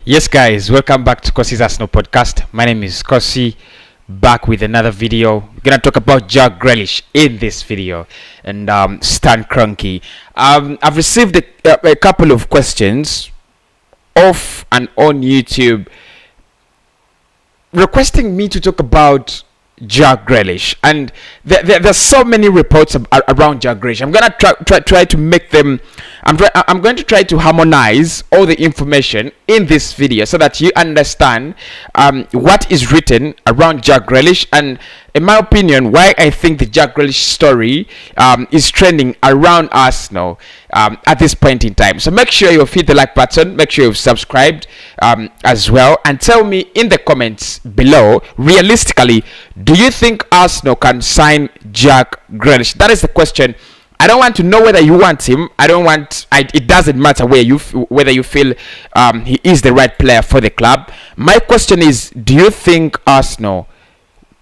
Yes, guys, welcome back to Kosi's Arsenal podcast. My name is Kosi, back with another video. We're gonna talk about Jack Grealish in this video and Stan Kroenke. I've received a couple of questions off and on YouTube requesting me to talk about Jack Grealish, and there's so many reports around Jack Grealish. I'm gonna try to make them. I'm going to try to harmonize all the information in this video so that you understand what is written around Jack Grealish, and in my opinion, why I think the Jack Grealish story is trending around Arsenal at this point in time. So make sure you've hit the like button, make sure you've subscribed as well, and tell me in the comments below, realistically, do you think Arsenal can sign Jack Grealish? That is the question. I don't want to know whether you want him. It doesn't matter whether you feel he is the right player for the club. My question is, do you think Arsenal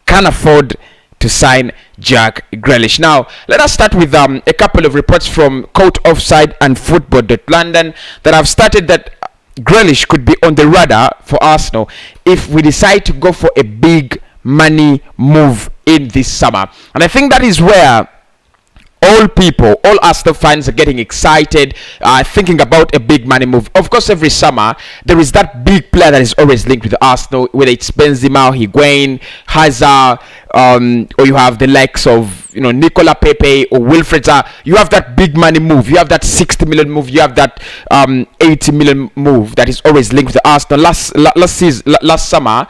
can afford to sign Jack Grealish? Now, let us start with a couple of reports from Court Offside and Football.London that have stated that Grealish could be on the radar for Arsenal if we decide to go for a big money move in this summer. And I think that is where all Arsenal fans are getting excited, thinking about a big money move. Of course, every summer there is that big player that is always linked with Arsenal, whether it's Benzema, Higuain, Hazard, or you have the likes of Nicola Pepe or Wilfred Zaha. You have that big money move. You have that 60 million move. You have that 80 million move that is always linked with Arsenal. Last summer,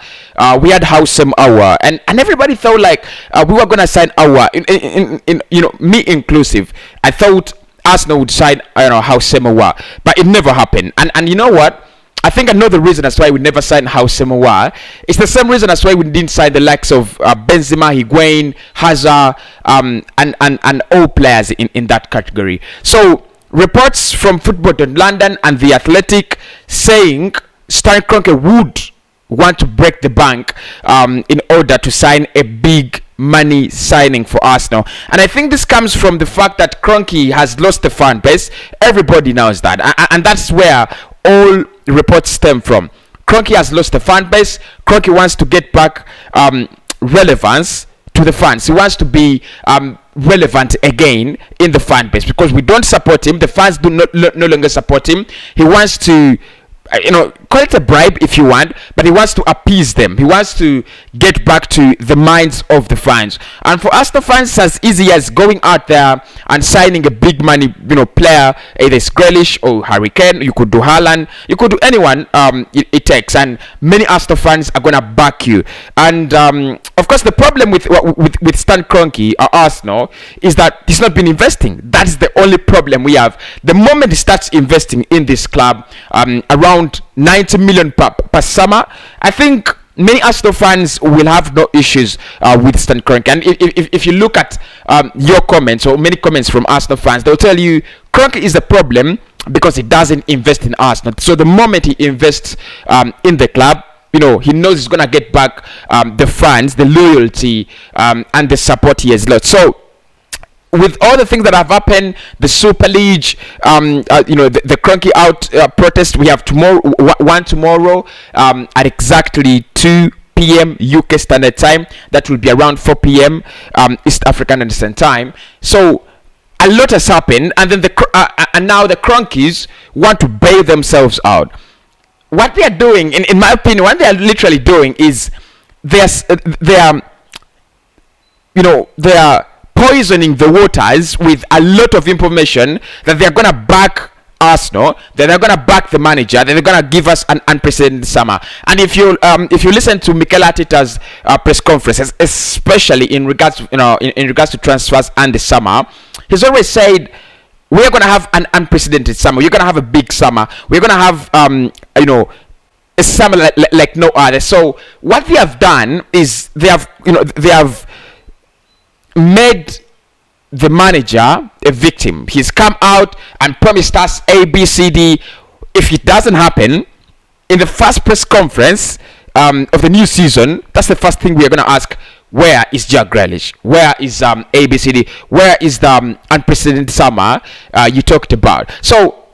we had Houssem Aouar, and everybody felt like we were gonna sign Aouar. In me inclusive, I thought Arsenal would sign Houssem Aouar, but it never happened. And you know what? I think another reason as why we never signed Houssem Aouar is the same reason as why we didn't sign the likes of Benzema, Higuain, Hazard, and all players in that category. So reports from Football.London and The Athletic saying Stan Kroenke would want to break the bank in order to sign a big money signing for Arsenal. And I think this comes from the fact that Kroenke has lost the fan base. Everybody knows that, and that's where all reports stem from. Kroenke has lost the fan base. Kroenke wants to get back relevance to the fans. He wants to be relevant again in the fan base, because we don't support him. The fans do no longer support him. He wants to call it a bribe if you want, but he wants to appease them. He wants to get back to the minds of the fans. And for Arsenal fans, it's as easy as going out there and signing a big money player, either it's Grealish or Harry Kane. You could do Haaland, you could do anyone it takes, and many Arsenal fans are gonna back you. And of course, the problem with Stan Kroenke or Arsenal is that he's not been investing. That is the only problem we have. The moment he starts investing in this club, around 90 million per summer, I think many Arsenal fans will have no issues with Stan Kroenke. And if you look at your comments or many comments from Arsenal fans, they'll tell you Kroenke is the problem because he doesn't invest in Arsenal. So the moment he invests in the club, he knows he's gonna get back the fans, the loyalty, and the support he has lost. So with all the things that have happened, the Super League, the Kroenke out protest, we have one tomorrow at exactly 2 p.m. UK Standard Time. That will be around 4 p.m. East African Standard Time. So a lot has happened, and then and now the Kroenkes want to bail themselves out. What they are doing, in my opinion, what they are literally doing is they are poisoning the waters with a lot of information that they're gonna back Arsenal, that they're gonna back the manager, that they're gonna give us an unprecedented summer. And if you listen to Mikel Arteta's press conferences, especially in regards to transfers and the summer, he's always said we're gonna have an unprecedented summer. You're gonna have a big summer. We're gonna have a summer like no other. So what they have done is they have made the manager a victim. He's come out and promised us A, B, C, D. If it doesn't happen in the first press conference of the new season, that's the first thing we're going to ask. Where is Jack Grealish? Where is ABCD? Where is the unprecedented summer you talked about? So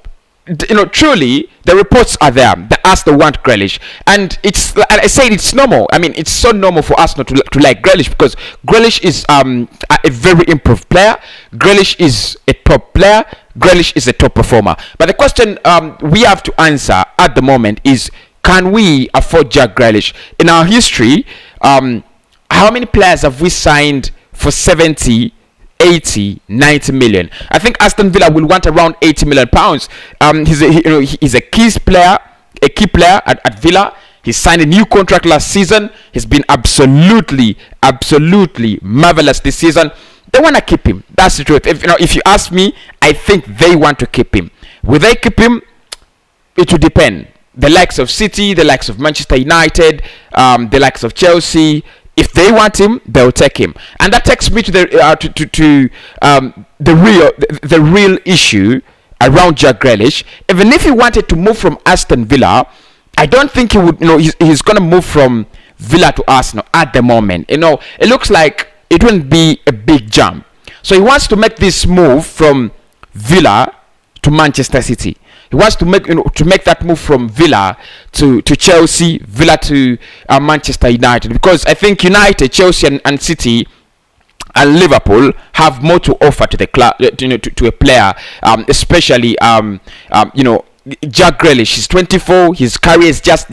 truly, the reports are there that Arsenal want Grealish, and it's, like I said, it's normal. I mean, it's so normal for Arsenal to like Grealish, because Grealish is a very improved player. Grealish is a top player. Grealish is a top performer. But the question we have to answer at the moment is, can we afford Jack Grealish? In our history, how many players have we signed for 70, 80, 90 million? I think Aston Villa will want around 80 million pounds. He's a key player at Villa. He signed a new contract last season. He's been absolutely marvelous this season. They want to keep him. That's the truth. If you ask me, I think they want to keep him. Will they keep him? It will depend. The likes of City, the likes of Manchester United, the likes of Chelsea, if they want him, they'll take him. And that takes me to the real issue around Jack Grealish. Even if he wanted to move from Aston Villa, I don't think he would. He's going to move from Villa to Arsenal at the moment. It looks like it wouldn't be a big jump. So he wants to make this move from Villa to Manchester City. He wants to make that move from Villa to Chelsea, Villa to Manchester United, because I think United, Chelsea, and City and Liverpool have more to offer to the club, to a player, especially Jack Grealish. He's 24. His career is just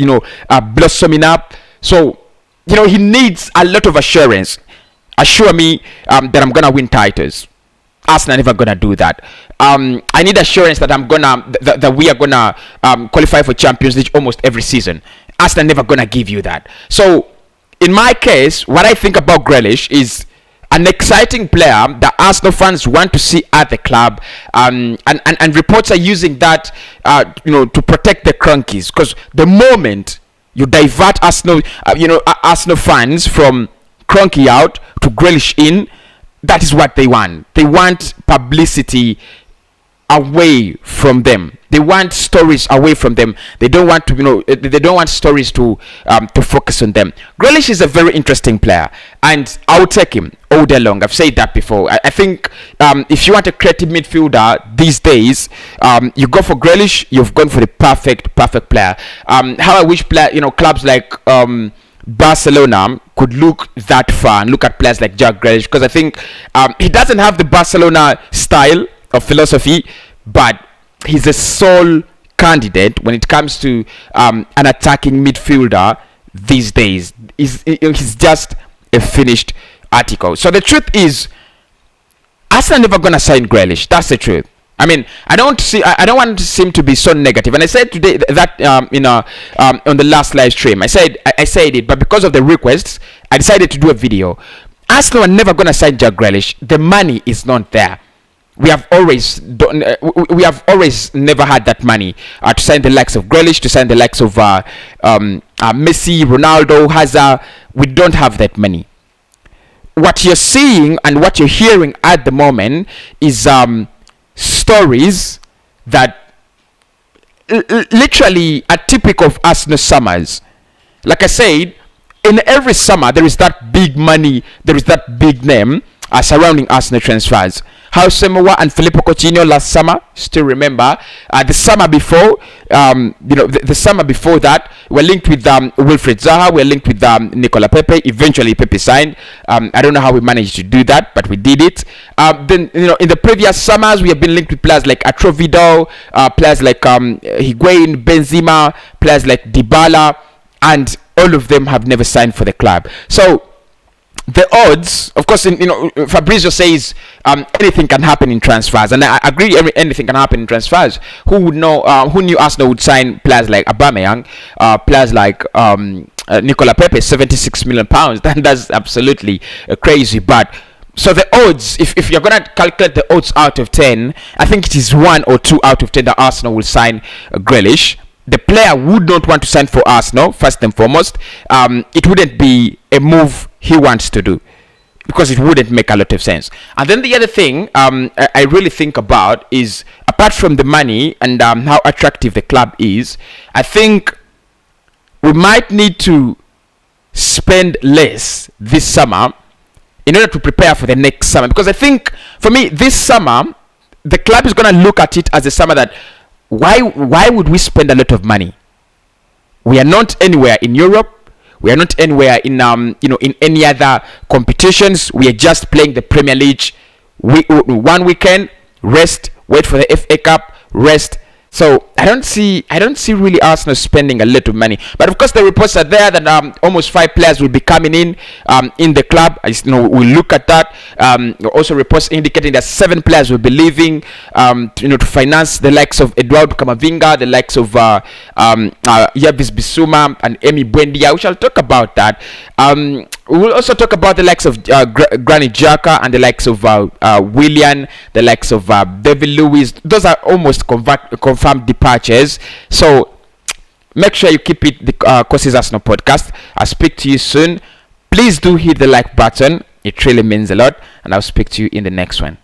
blossoming up. So he needs a lot of assurance. Assure me that I'm gonna win titles. Arsenal never gonna do that. I need assurance that that we are gonna qualify for Champions League almost every season. Arsenal never gonna give you that. So in my case, what I think about Grealish is an exciting player that Arsenal fans want to see at the club, and reports are using that to protect the Kroenkes, because the moment you divert Arsenal fans from Kroenke out to Grealish in, that is what they want. They want publicity away from them. They want stories away from them. They don't want to, they don't want stories to focus on them. Grealish is a very interesting player, and I'll take him all day long. I've said that before. I think if you want a creative midfielder these days, you go for Grealish. You've gone for the perfect player. How I wish clubs like Barcelona could look that far and look at players like Jack Grealish, because I think he doesn't have the Barcelona style of philosophy, but he's a sole candidate when it comes to an attacking midfielder these days. He's just a finished article. So the truth is, Arsenal never gonna sign Grealish. That's the truth. I mean, I don't want to seem to be so negative. And I said today that on the last live stream, I said it, but because of the requests, I decided to do a video. Arsenal are never gonna sign Jack Grealish. The money is not there. We have always never had that money to sign the likes of Grealish, to sign the likes of Messi, Ronaldo, Hazard. We don't have that money. What you're seeing and what you're hearing at the moment is stories that literally are typical of Arsenal summers. Like I said, in every summer there is that big money, there is that big name surrounding Arsenal transfers. How Semowa and Filippo Coutinho last summer, still remember. The summer before, the summer before that, we're linked with Wilfried Zaha, we're linked with Nicola Pepe. Eventually, Pepe signed. I don't know how we managed to do that, but we did it. Then, in the previous summers, we have been linked with players like Arturo Vidal, players like Higuain, Benzema, players like Dybala, and all of them have never signed for the club. So the odds, of course, Fabrizio says anything can happen in transfers, and I agree. Anything can happen in transfers. Who would know? Who knew Arsenal would sign players like Aubameyang, players like Nicola Pepe, 76 million pounds? That's absolutely crazy. But so the odds, if you're gonna calculate the odds out of 10, I think it is 1 or 2 out of 10 that Arsenal will sign Grealish. The player would not want to sign for Arsenal, first and foremost. It wouldn't be a move he wants to do, because it wouldn't make a lot of sense. And then the other thing I really think about is, apart from the money and how attractive the club is, I think we might need to spend less this summer in order to prepare for the next summer. Because I think, for me, this summer, the club is going to look at it as a summer that why would we spend a lot of money? We are not anywhere in Europe. We are not anywhere in in any other competitions. We are just playing the Premier League. One weekend, rest, wait for the FA Cup, rest. So I don't see really Arsenal spending a lot of money. But of course, the reports are there that almost 5 players will be coming in the club. We'll look at that. Also, reports indicating that 7 players will be leaving. To finance the likes of Eduardo Camavinga, the likes of Yavis Bissouma and Emi Buendia. We shall talk about that. We will also talk about the likes of Granit Xhaka and the likes of Willian, the likes of David Luiz. Those are almost confirmed departures. So make sure you keep it the Courses Arsenal podcast. I'll speak to you soon. Please do hit the like button. It really means a lot. And I'll speak to you in the next one.